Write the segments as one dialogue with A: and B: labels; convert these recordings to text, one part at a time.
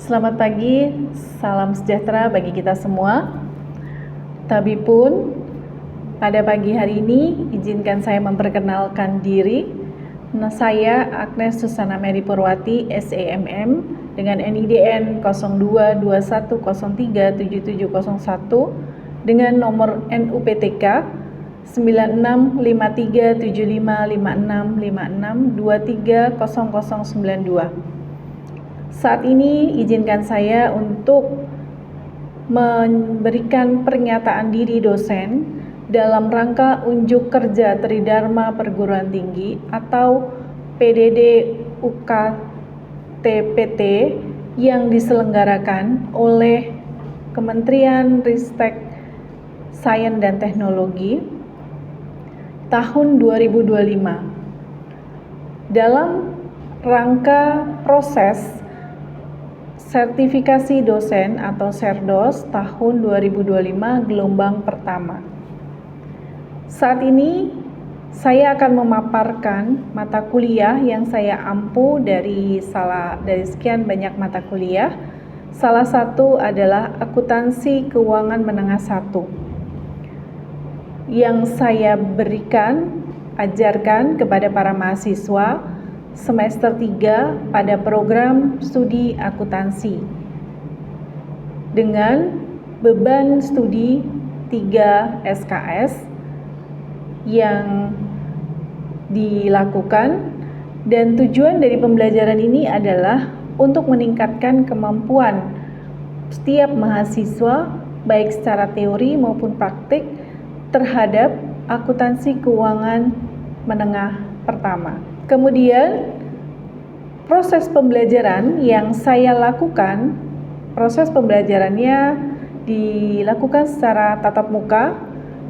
A: Selamat pagi, salam sejahtera bagi kita semua. Tabipun, pada pagi hari ini izinkan saya memperkenalkan diri. Saya Agnes Susana Mary Purwati, SEMM dengan NIDN 0221037701 dengan nomor NUPTK 9653755656230092. Saat ini izinkan saya untuk memberikan pernyataan diri dosen dalam rangka unjuk kerja Tridharma Perguruan Tinggi atau PDD UKT-PT yang diselenggarakan oleh Kementerian Ristek Sains dan Teknologi tahun 2025 dalam rangka proses sertifikasi dosen atau Serdos tahun 2025 gelombang pertama. Saat ini saya akan memaparkan mata kuliah yang saya ampu dari sekian banyak mata kuliah. Salah satu adalah Akuntansi Keuangan Menengah 1 yang saya ajarkan kepada para mahasiswa semester 3 pada program studi akuntansi dengan beban studi 3 SKS yang dilakukan, dan tujuan dari pembelajaran ini adalah untuk meningkatkan kemampuan setiap mahasiswa baik secara teori maupun praktik terhadap akuntansi keuangan menengah pertama. Kemudian proses pembelajaran yang saya lakukan, proses pembelajarannya dilakukan secara tatap muka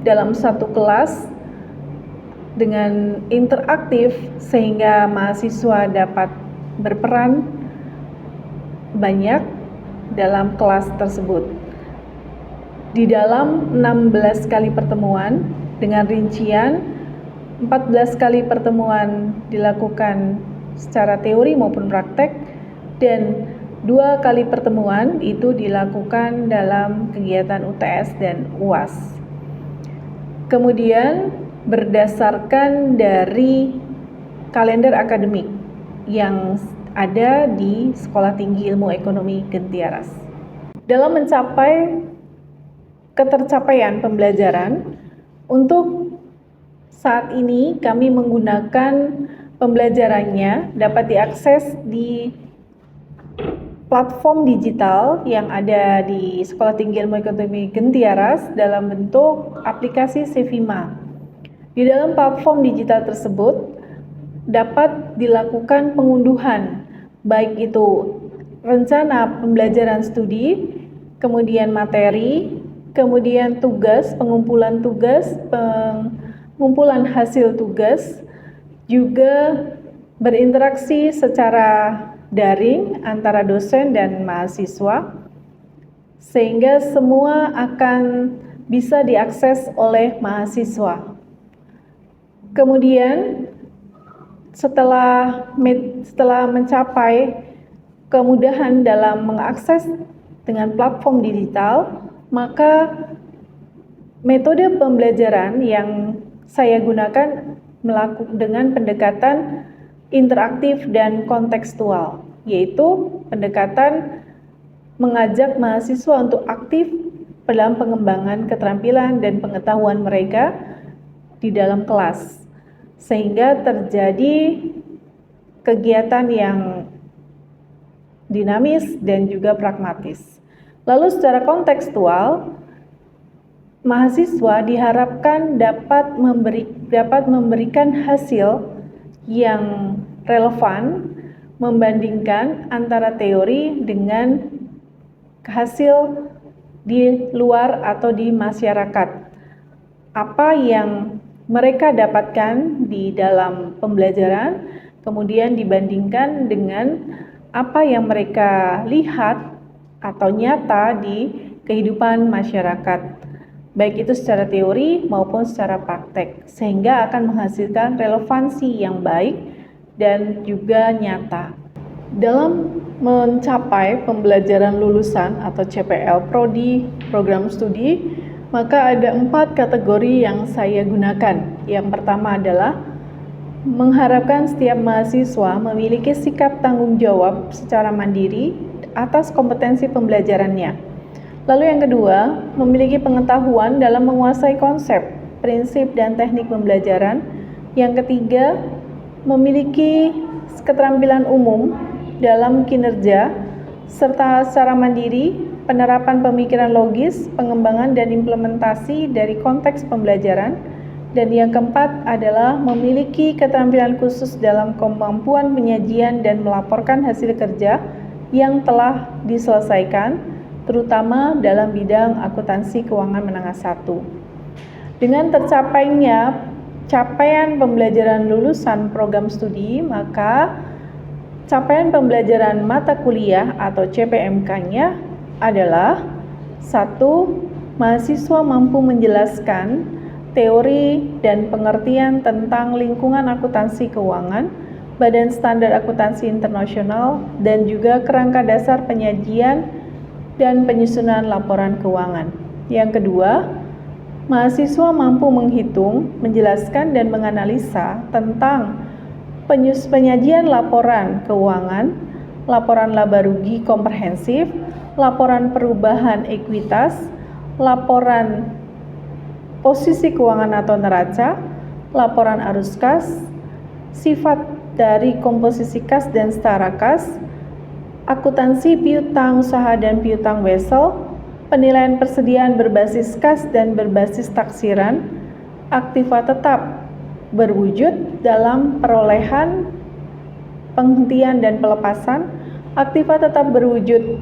A: dalam satu kelas dengan interaktif sehingga mahasiswa dapat berperan banyak dalam kelas tersebut. Di dalam 16 kali pertemuan dengan rincian 14 kali pertemuan dilakukan secara teori maupun praktek, dan 2 kali pertemuan itu dilakukan dalam kegiatan UTS dan UAS. Kemudian berdasarkan dari kalender akademik yang ada di Sekolah Tinggi Ilmu Ekonomi Gentiaras. Dalam mencapai ketercapaian pembelajaran, untuk saat ini kami menggunakan pembelajarannya dapat diakses di platform digital yang ada di Sekolah Tinggi Ilmu Ekonomi Gentiaras dalam bentuk aplikasi Cevima. Di dalam platform digital tersebut dapat dilakukan pengunduhan baik itu rencana pembelajaran studi, kemudian materi, kemudian tugas, pengumpulan tugas, pengumpulan hasil tugas, juga berinteraksi secara daring antara dosen dan mahasiswa, sehingga semua akan bisa diakses oleh mahasiswa. Kemudian setelah mencapai kemudahan dalam mengakses dengan platform digital, maka metode pembelajaran yang saya gunakan dengan pendekatan interaktif dan kontekstual, yaitu pendekatan mengajak mahasiswa untuk aktif dalam pengembangan keterampilan dan pengetahuan mereka di dalam kelas, sehingga terjadi kegiatan yang dinamis dan juga pragmatis. Lalu secara kontekstual, mahasiswa diharapkan dapat memberikan hasil yang relevan membandingkan antara teori dengan hasil di luar atau di masyarakat. Apa yang mereka dapatkan di dalam pembelajaran kemudian dibandingkan dengan apa yang mereka lihat atau nyata di kehidupan masyarakat, baik itu secara teori maupun secara praktek, sehingga akan menghasilkan relevansi yang baik dan juga nyata. Dalam mencapai pembelajaran lulusan atau CPL Prodi program studi, maka ada 4 kategori yang saya gunakan. Yang pertama adalah mengharapkan setiap mahasiswa memiliki sikap tanggung jawab secara mandiri atas kompetensi pembelajarannya. Lalu yang kedua, memiliki pengetahuan dalam menguasai konsep, prinsip, dan teknik pembelajaran. Yang ketiga, memiliki keterampilan umum dalam kinerja, serta secara mandiri, penerapan pemikiran logis, pengembangan dan implementasi dari konteks pembelajaran. Dan yang keempat adalah memiliki keterampilan khusus dalam kemampuan penyajian dan melaporkan hasil kerja yang telah diselesaikan, terutama dalam bidang akuntansi keuangan menengah 1. Dengan tercapainya capaian pembelajaran lulusan program studi, maka capaian pembelajaran mata kuliah atau CPMK-nya adalah 1. Mahasiswa mampu menjelaskan teori dan pengertian tentang lingkungan akuntansi keuangan, Badan Standar Akuntansi Internasional, dan juga kerangka dasar penyajian dan penyusunan laporan keuangan. Yang kedua, mahasiswa mampu menghitung, menjelaskan, dan menganalisa tentang penyajian laporan keuangan, laporan laba rugi komprehensif, laporan perubahan ekuitas, laporan posisi keuangan atau neraca, laporan arus kas, sifat dari komposisi kas dan setara kas, akuntansi piutang usaha dan piutang wesel, penilaian persediaan berbasis kas dan berbasis taksiran, aktiva tetap berwujud dalam perolehan, penghentian dan pelepasan, aktiva tetap berwujud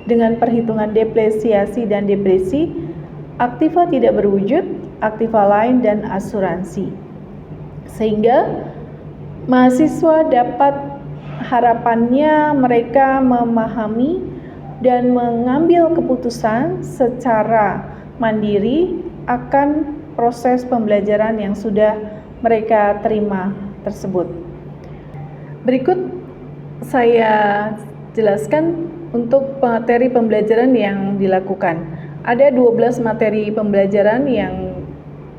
A: dengan perhitungan depresiasi dan depresi, aktiva tidak berwujud, aktiva lain, dan asuransi. Sehingga mahasiswa dapat, harapannya mereka memahami dan mengambil keputusan secara mandiri akan proses pembelajaran yang sudah mereka terima tersebut. Berikut saya jelaskan untuk materi pembelajaran yang dilakukan. Ada 12 materi pembelajaran yang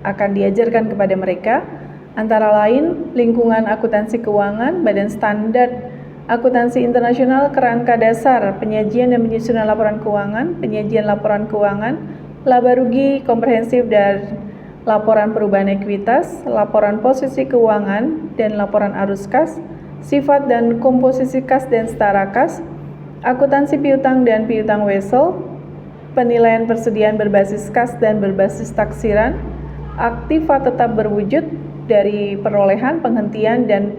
A: akan diajarkan kepada mereka, antara lain lingkungan akuntansi keuangan, Badan Standar Akuntansi Internasional, kerangka dasar penyajian dan penyusunan laporan keuangan, penyajian laporan keuangan, laba rugi komprehensif dan laporan perubahan ekuitas, laporan posisi keuangan dan laporan arus kas, sifat dan komposisi kas dan setara kas, akuntansi piutang dan piutang wesel, penilaian persediaan berbasis kas dan berbasis taksiran, aktiva tetap berwujud dari perolehan, penghentian, dan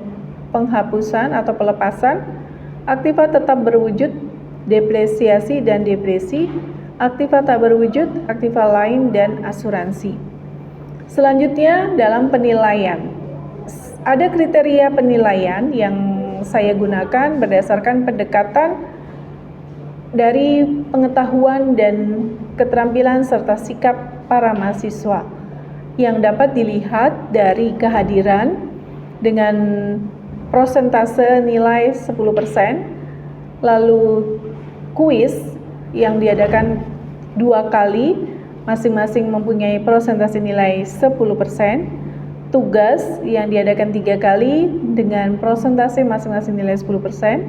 A: penghapusan atau pelepasan, aktiva tetap berwujud, depresiasi dan depresi, aktiva tak berwujud, aktiva lain, dan asuransi. Selanjutnya dalam penilaian, ada kriteria penilaian yang saya gunakan berdasarkan pendekatan dari pengetahuan dan keterampilan serta sikap para mahasiswa yang dapat dilihat dari kehadiran dengan prosentase nilai 10%, lalu kuis yang diadakan 2 kali masing-masing mempunyai prosentase nilai 10%, tugas yang diadakan 3 kali dengan prosentase masing-masing nilai 10%,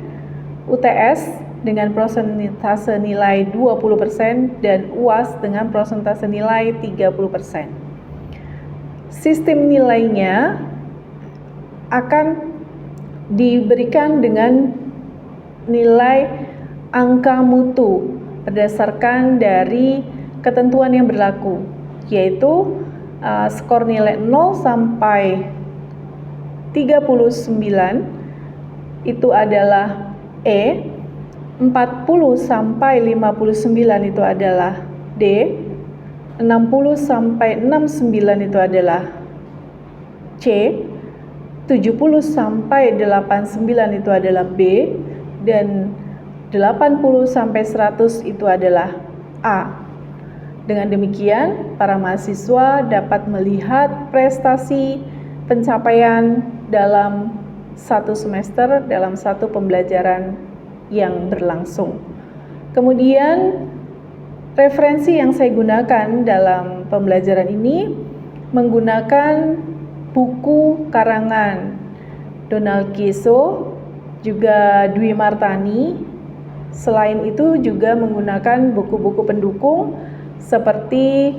A: UTS dengan prosentase nilai 20%, dan UAS dengan prosentase nilai 30%. Sistem nilainya akan diberikan dengan nilai angka mutu berdasarkan dari ketentuan yang berlaku, yaitu skor nilai 0 sampai 39 itu adalah E, 40 sampai 59 itu adalah D, 60 sampai 69 itu adalah C, 70 sampai 89 itu adalah B, dan 80 sampai 100 itu adalah A. Dengan demikian, para mahasiswa dapat melihat prestasi pencapaian dalam satu semester, dalam satu pembelajaran yang berlangsung. Kemudian referensi yang saya gunakan dalam pembelajaran ini menggunakan buku karangan Donald Kieso, juga Dwi Martani. Selain itu juga menggunakan buku-buku pendukung seperti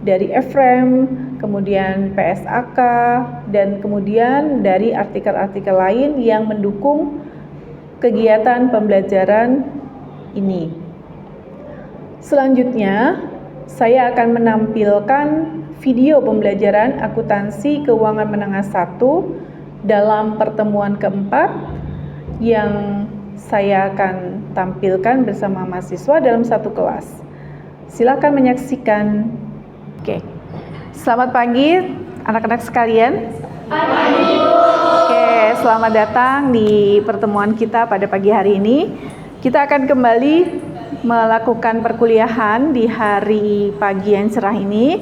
A: dari Ephraim, kemudian PSAK, dan kemudian dari artikel-artikel lain yang mendukung kegiatan pembelajaran ini. Selanjutnya, saya akan menampilkan video pembelajaran akuntansi keuangan menengah 1 dalam pertemuan keempat yang saya akan tampilkan bersama mahasiswa dalam satu kelas. Silakan menyaksikan. Oke. Selamat pagi anak-anak sekalian. Pagi, Bu. Oke, selamat datang di pertemuan kita pada pagi hari ini. Kita akan kembali melakukan perkuliahan di hari pagi yang cerah ini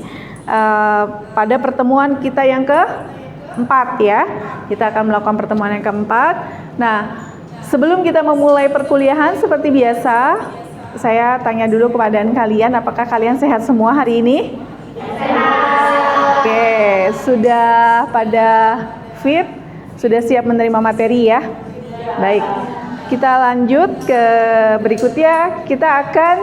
A: pada pertemuan kita yang keempat ya. Kita akan melakukan pertemuan yang keempat. Nah, sebelum kita memulai perkuliahan seperti biasa, saya tanya dulu kepada kalian, apakah kalian sehat semua hari ini? Oke, sudah pada fit? Sudah siap menerima materi ya? Baik. Kita lanjut ke berikutnya, kita akan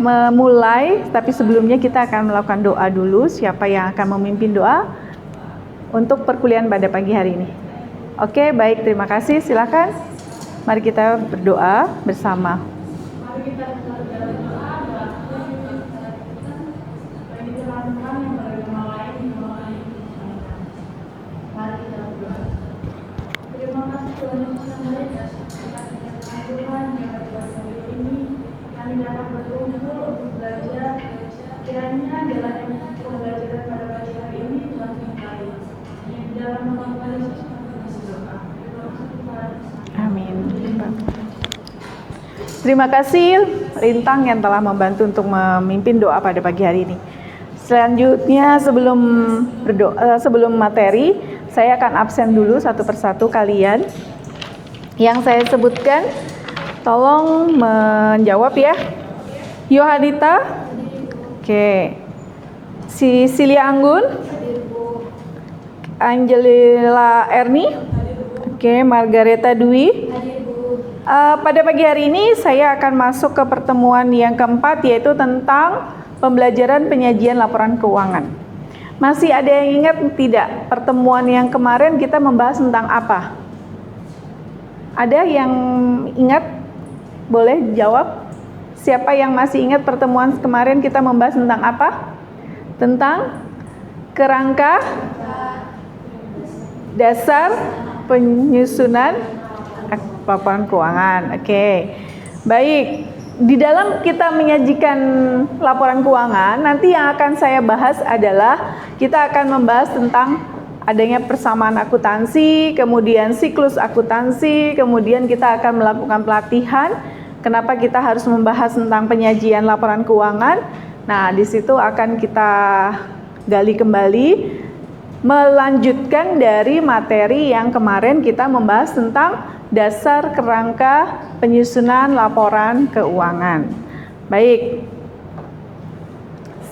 A: memulai, tapi sebelumnya kita akan melakukan doa dulu. Siapa yang akan memimpin doa untuk perkuliahan pada pagi hari ini? Oke, baik, terima kasih, silakan. Mari kita berdoa bersama. Mari kita Tuhan yang berkuasa ini, kami dapat berkumpul untuk belajar. Kiranya dalam pembelajaran pada pagi hari ini Tuhan menyertai. Di dalam nama Tuhan Yesus kami berdoa. Amin. Terima kasih Rintang yang telah membantu untuk memimpin doa pada pagi hari ini. Selanjutnya sebelum materi, saya akan absen dulu satu persatu kalian. Yang saya sebutkan, tolong menjawab ya. Yohanita, oke. Cecilia Anggun, Angelila Erni, oke. Margareta Dwi. Pada pagi hari ini saya akan masuk ke pertemuan yang keempat, yaitu tentang pembelajaran penyajian laporan keuangan. Masih ada yang ingat tidak? Pertemuan yang kemarin kita membahas tentang apa? Ada yang ingat? Boleh jawab? Siapa yang masih ingat pertemuan kemarin kita membahas tentang apa? Tentang kerangka dasar penyusunan laporan keuangan. Oke. Baik. Di dalam kita menyajikan laporan keuangan, nanti yang akan saya bahas adalah kita akan membahas tentang adanya persamaan akuntansi, kemudian siklus akuntansi, kemudian kita akan melakukan pelatihan. Kenapa kita harus membahas tentang penyajian laporan keuangan? Nah, di situ akan kita gali kembali, melanjutkan dari materi yang kemarin kita membahas tentang dasar kerangka penyusunan laporan keuangan. Baik.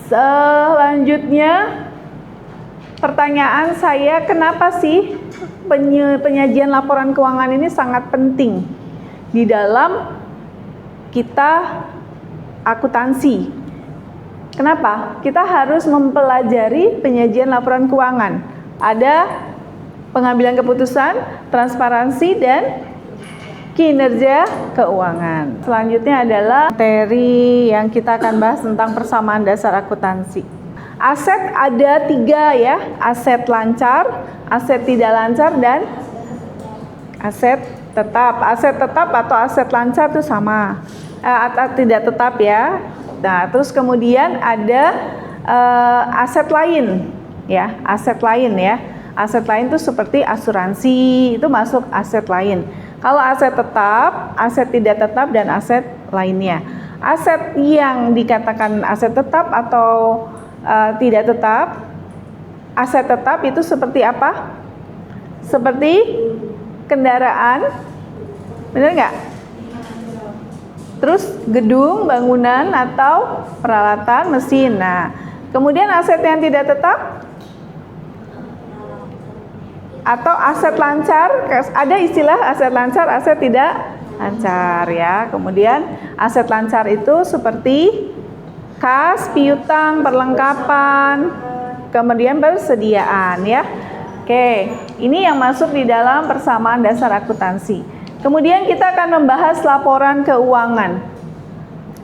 A: Selanjutnya, pertanyaan saya, kenapa sih penyajian laporan keuangan ini sangat penting di dalam kita akuntansi? Kenapa? Kita harus mempelajari penyajian laporan keuangan. Ada pengambilan keputusan, transparansi, dan kinerja keuangan. Selanjutnya adalah materi yang kita akan bahas tentang persamaan dasar akuntansi. Aset ada 3 ya, aset lancar, aset tidak lancar, dan aset tetap. Aset tetap atau aset lancar itu sama, atau tidak tetap ya. Nah, terus kemudian ada aset lain ya, aset lain ya. Aset lain itu seperti asuransi, itu masuk aset lain. Kalau aset tetap, aset tidak tetap, dan aset lainnya. Aset yang dikatakan aset tetap atau tidak tetap, aset tetap itu seperti apa? Seperti kendaraan Bener nggak? Terus gedung, bangunan, atau peralatan, mesin. Nah, kemudian aset yang tidak tetap atau aset lancar, ada istilah aset lancar, aset tidak lancar ya. Kemudian aset lancar itu seperti kas, piutang, perlengkapan, kemudian persediaan ya. Oke, ini yang masuk di dalam persamaan dasar akuntansi. Kemudian kita akan membahas laporan keuangan.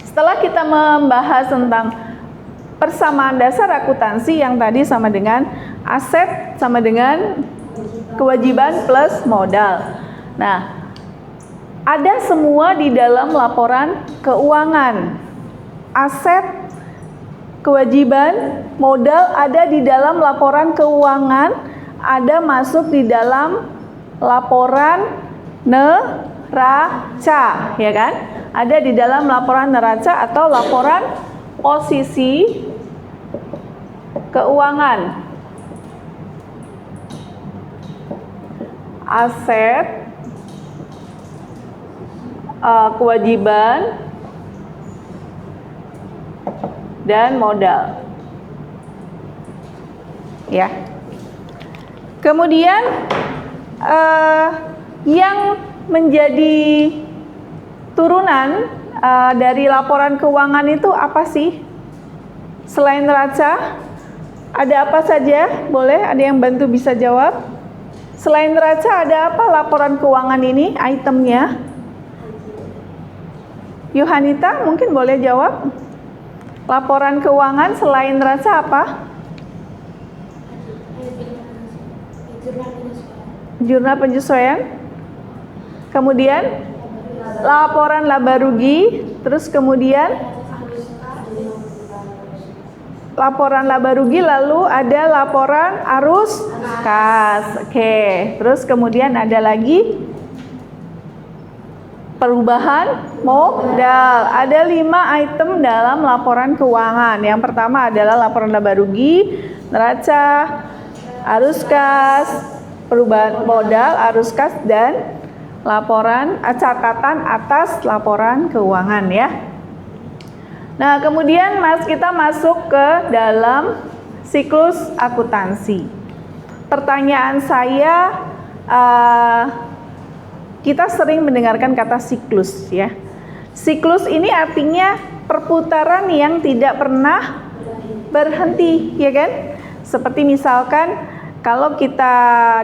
A: Setelah kita membahas tentang persamaan dasar akuntansi yang tadi sama dengan aset sama dengan kewajiban plus modal. Nah, ada semua di dalam laporan keuangan. Aset, kewajiban, modal ada di dalam laporan keuangan, ada masuk di dalam laporan neraca, ya kan? Ada di dalam laporan neraca atau laporan posisi keuangan. Aset, kewajiban, dan modal. Ya. Kemudian yang menjadi turunan dari laporan keuangan itu apa sih? Selain neraca, ada apa saja? Boleh ada yang bantu bisa jawab? Selain neraca ada apa laporan keuangan ini itemnya? Yohanita mungkin boleh jawab. Laporan keuangan selain neraca apa? Jurnal penyesuaian. Kemudian laporan laba rugi, terus kemudian laporan laba rugi, lalu ada laporan arus kas. Oke, terus kemudian ada lagi perubahan modal. Ada 5 item dalam laporan keuangan. Yang pertama adalah laporan laba rugi, neraca, arus kas, perubahan modal, arus kas, dan laporan catatan atas laporan keuangan ya. Nah, kemudian kita masuk ke dalam siklus akuntansi. Pertanyaan saya, kita sering mendengarkan kata siklus ya. Siklus ini artinya perputaran yang tidak pernah berhenti, ya kan? Seperti misalkan kalau kita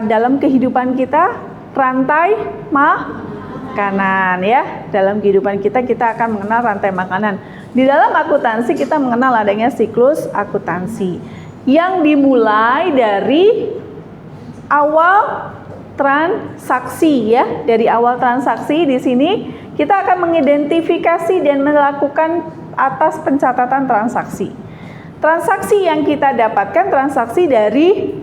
A: dalam kehidupan kita rantai makanan ya. Dalam kehidupan kita akan mengenal rantai makanan. Di dalam akuntansi kita mengenal adanya siklus akuntansi yang dimulai dari awal transaksi ya. Dari awal transaksi di sini kita akan mengidentifikasi dan melakukan atas pencatatan transaksi. Transaksi yang kita dapatkan transaksi dari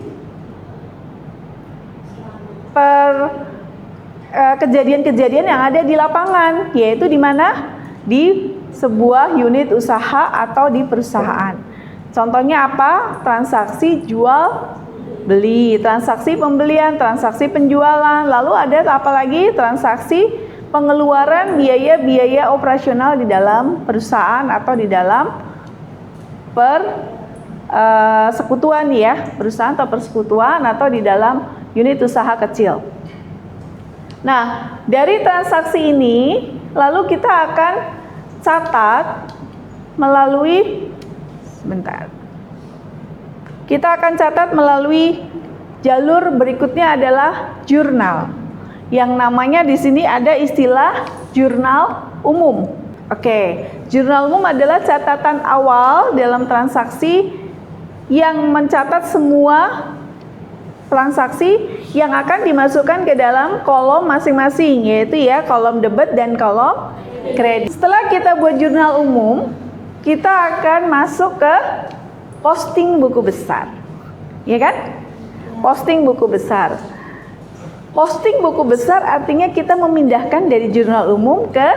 A: kejadian-kejadian yang ada di lapangan, yaitu di mana? Di sebuah unit usaha atau di perusahaan. Contohnya apa? Transaksi jual beli, transaksi pembelian, transaksi penjualan, lalu ada apa lagi? Transaksi pengeluaran biaya-biaya operasional di dalam perusahaan atau di dalam persekutuan ya, perusahaan atau persekutuan atau di dalam unit usaha kecil. Nah, dari transaksi ini lalu kita akan catat melalui Kita akan catat melalui jalur berikutnya adalah jurnal. Yang namanya di sini ada istilah jurnal umum. Oke, jurnal umum adalah catatan awal dalam transaksi yang mencatat semua transaksi yang akan dimasukkan ke dalam kolom masing-masing, yaitu ya kolom debit dan kolom kredit. Setelah kita buat jurnal umum, kita akan masuk ke posting buku besar, ya kan? Posting buku besar. Posting buku besar artinya kita memindahkan dari jurnal umum ke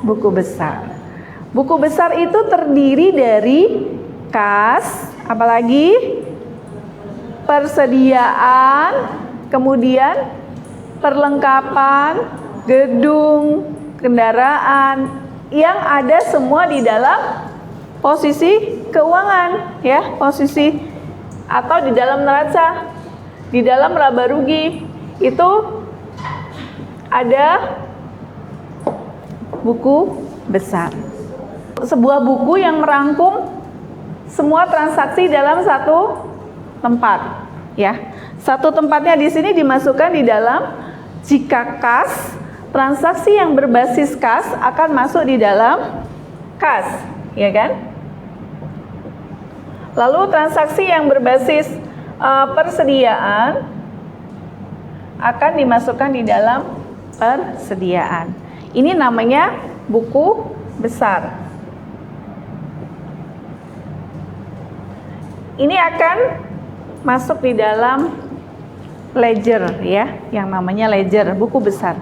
A: buku besar. Buku besar itu terdiri dari kas, apalagi persediaan, kemudian perlengkapan, gedung, kendaraan yang ada semua di dalam posisi keuangan, ya, posisi atau di dalam neraca, di dalam laba rugi itu ada buku besar. Sebuah buku yang merangkum semua transaksi dalam satu tempat, ya. Satu tempatnya di sini dimasukkan di dalam jika kas, transaksi yang berbasis kas akan masuk di dalam kas, ya kan? Lalu transaksi yang berbasis persediaan akan dimasukkan di dalam persediaan. Ini namanya buku besar. Ini akan masuk di dalam ledger, ya, yang namanya ledger, buku besar.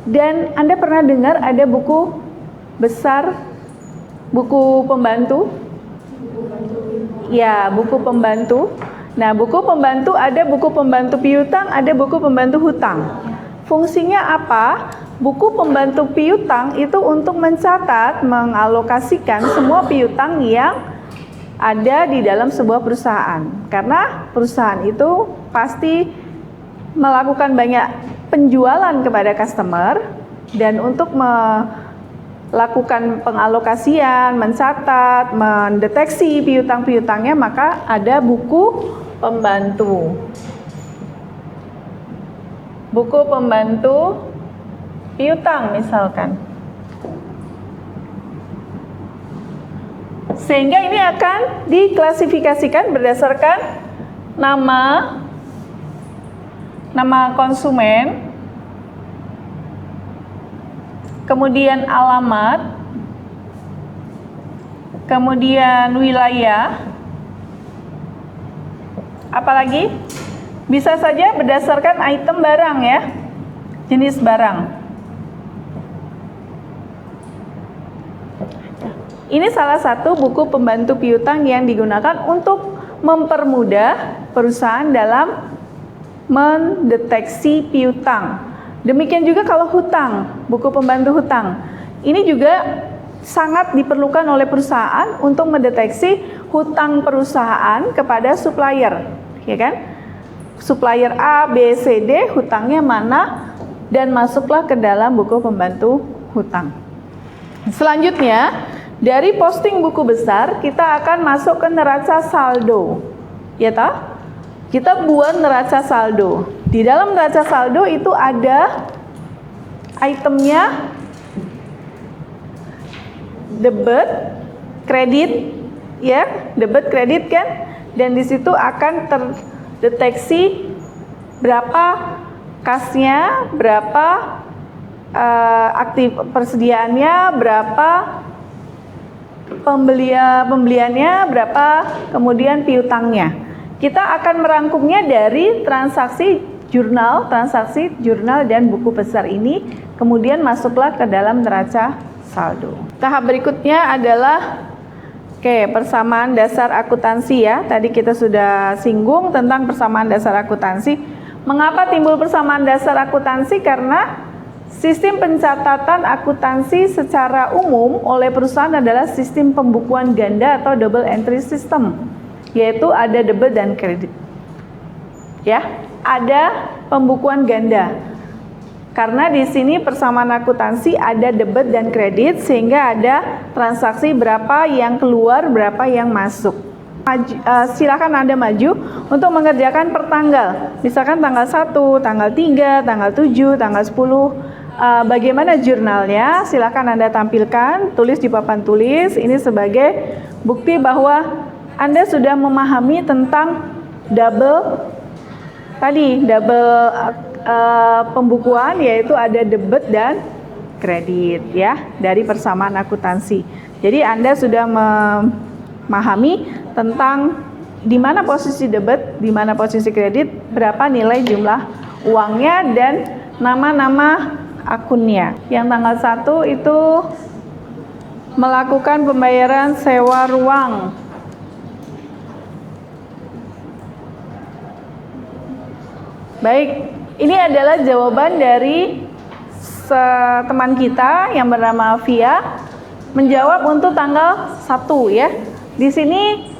A: Dan Anda pernah dengar ada buku besar, buku pembantu? Ya, buku pembantu. Nah, buku pembantu ada buku pembantu piutang, ada buku pembantu hutang. Fungsinya apa? Buku pembantu piutang itu untuk mencatat, mengalokasikan semua piutang yang ada di dalam sebuah perusahaan. Karena perusahaan itu pasti melakukan banyak penjualan kepada customer, dan untuk melakukan pengalokasian, mencatat, mendeteksi piutang-piutangnya, maka ada buku pembantu. Buku pembantu piutang misalkan. Sehingga ini akan diklasifikasikan berdasarkan nama konsumen, kemudian alamat, kemudian wilayah, apalagi bisa saja berdasarkan item barang, ya, jenis barang. Ini salah satu buku pembantu piutang yang digunakan untuk mempermudah perusahaan dalam mendeteksi piutang. Demikian juga kalau hutang, buku pembantu hutang. Ini juga sangat diperlukan oleh perusahaan untuk mendeteksi hutang perusahaan kepada supplier, ya kan? Supplier A, B, C, D, hutangnya mana, dan masuklah ke dalam buku pembantu hutang. Selanjutnya, dari posting buku besar, kita akan masuk ke neraca saldo. Ya toh? Kita buat neraca saldo. Di dalam neraca saldo itu ada itemnya debit, kredit, ya, debit, kredit kan? Dan di situ akan terdeteksi berapa kasnya, berapa aktif persediaannya, berapa pembeliannya, berapa kemudian piutangnya. Kita akan merangkumnya dari transaksi jurnal, dan buku besar ini, kemudian masuklah ke dalam neraca saldo. Tahap berikutnya adalah persamaan dasar akuntansi, ya. Tadi kita sudah singgung tentang persamaan dasar akuntansi. Mengapa timbul persamaan dasar akuntansi? Karena sistem pencatatan akuntansi secara umum oleh perusahaan adalah sistem pembukuan ganda atau double entry system, yaitu ada debit dan kredit. Ya, ada pembukuan ganda. Karena di sini persamaan akuntansi ada debit dan kredit, sehingga ada transaksi berapa yang keluar, berapa yang masuk. Silakan Anda maju untuk mengerjakan per tanggal. Misalkan tanggal 1, tanggal 3, tanggal 7, tanggal 10. Bagaimana jurnalnya? Silakan Anda tampilkan, tulis di papan tulis. Ini sebagai bukti bahwa Anda sudah memahami tentang double pembukuan, yaitu ada debit dan kredit, ya, dari persamaan akuntansi. Jadi Anda sudah memahami tentang di mana posisi debit, di mana posisi kredit, berapa nilai jumlah uangnya, dan nama-nama akunnya. Yang tanggal 1 itu melakukan pembayaran sewa ruang. Baik, ini adalah jawaban dari teman kita yang bernama Via menjawab untuk tanggal 1 ya. Di sini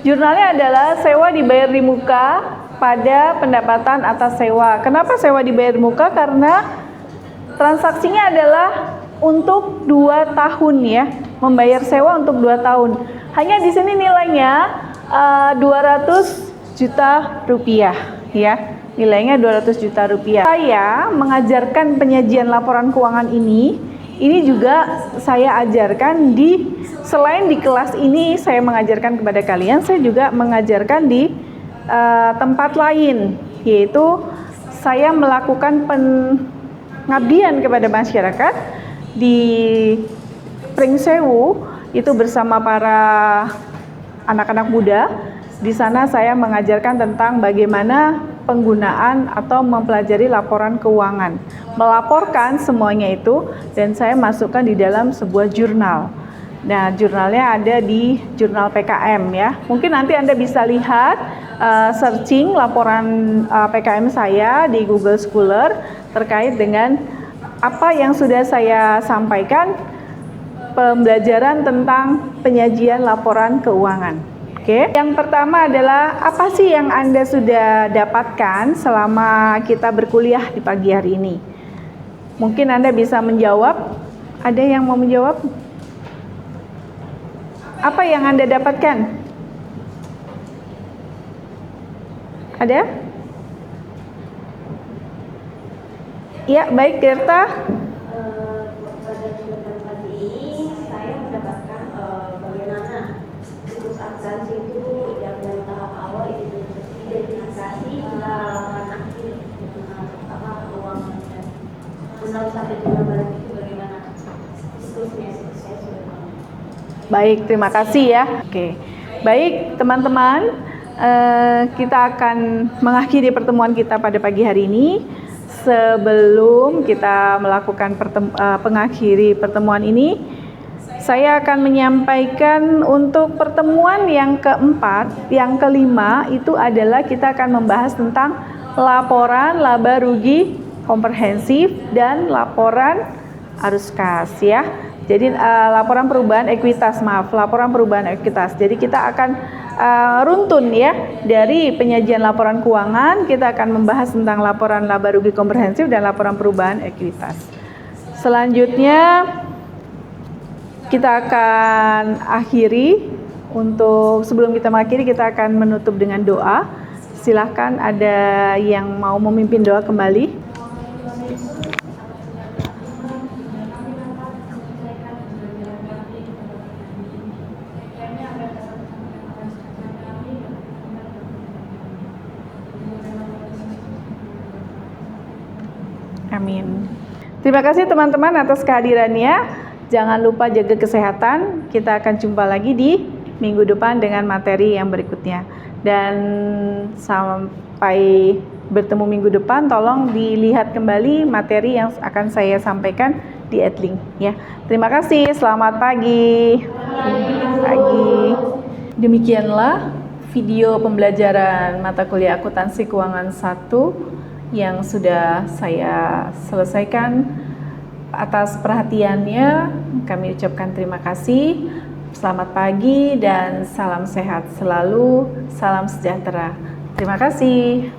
A: jurnalnya adalah sewa dibayar di muka pada pendapatan atas sewa. Kenapa sewa dibayar di muka? Karena transaksinya adalah untuk 2 tahun ya, membayar sewa untuk 2 tahun. Hanya di sini nilainya 200 juta rupiah ya. Nilainya 200 juta rupiah. Saya mengajarkan penyajian laporan keuangan ini juga saya ajarkan selain di kelas ini saya mengajarkan kepada kalian, saya juga mengajarkan di tempat lain, yaitu saya melakukan pengabdian kepada masyarakat di Pringsewu itu bersama para anak-anak muda. Di sana saya mengajarkan tentang bagaimana penggunaan atau mempelajari laporan keuangan, melaporkan semuanya itu, dan saya masukkan di dalam sebuah jurnal. Nah, jurnalnya ada di jurnal PKM ya. Mungkin nanti Anda bisa lihat searching laporan PKM saya di Google Scholar terkait dengan apa yang sudah saya sampaikan, pembelajaran tentang penyajian laporan keuangan. Oke, yang pertama adalah apa sih yang Anda sudah dapatkan selama kita berkuliah di pagi hari ini? Mungkin Anda bisa menjawab. Ada yang mau menjawab? Apa yang Anda dapatkan? Ada? Ya, baik, Gerta.
B: Pada kesempatan pagi ini saya mendapatkan bagaimana siklus akuntansi itu yang dari tahap awal itu identifikasi hingga akhir keuangan dan menang sampai dengan barang itu bagaimana siklusnya saya sudah tahu.
A: Baik, terima kasih ya. Oke, baik teman-teman, kita akan mengakhiri pertemuan kita pada pagi hari ini. Sebelum kita melakukan pengakhiri pertemuan ini, saya akan menyampaikan untuk pertemuan yang keempat, yang kelima itu adalah kita akan membahas tentang laporan laba rugi komprehensif dan laporan arus kas ya. Jadi laporan perubahan ekuitas, laporan perubahan ekuitas. Jadi kita akan runtun ya dari penyajian laporan keuangan, kita akan membahas tentang laporan laba rugi komprehensif dan laporan perubahan ekuitas. Selanjutnya kita akan akhiri. Untuk sebelum kita mengakhiri, kita akan menutup dengan doa. Silahkan ada yang mau memimpin doa kembali. Amin. Terima kasih teman-teman atas kehadirannya. Jangan lupa jaga kesehatan. Kita akan jumpa lagi di minggu depan dengan materi yang berikutnya. Dan sampai bertemu minggu depan, tolong dilihat kembali materi yang akan saya sampaikan di Adlink ya. Terima kasih. Selamat pagi. Pagi. Demikianlah video pembelajaran mata kuliah akuntansi keuangan 1 yang sudah saya selesaikan. Atas perhatiannya kami ucapkan terima kasih. Selamat pagi dan salam sehat selalu, salam sejahtera. Terima kasih.